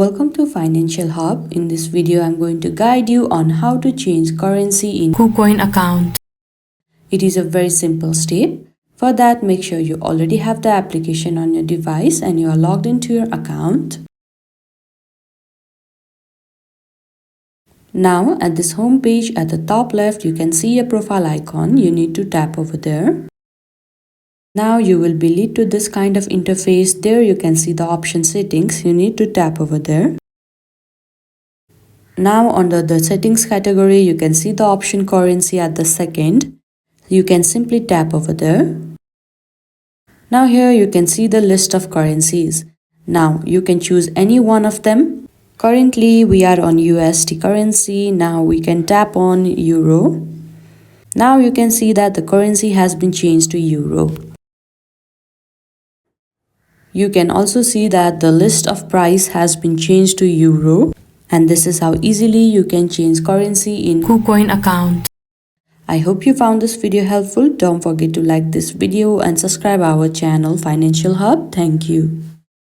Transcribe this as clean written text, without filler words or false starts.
Welcome to Financial Hub. In this video, I'm going to guide you on how to change currency in KuCoin account. It is a very simple step. For that, make sure you already have the application on your device and you are logged into your account. Now, at this home page at the top left, you can see a profile icon. You need to tap over there. Now you will be led to this kind of interface. There you can see the option settings. You need to tap over there. Now under the settings category, you can see the option currency at the second. You can simply tap over there. Now here you can see the list of currencies. Now you can choose any one of them. Currently we are on USD currency. Now we can tap on Euro. Now you can see that the currency has been changed to Euro. You can also see that the list of price has been changed to Euro. And this is how easily you can change currency in KuCoin account. I hope you found this video helpful. Don't forget to like this video and subscribe our channel Financial Hub. Thank you.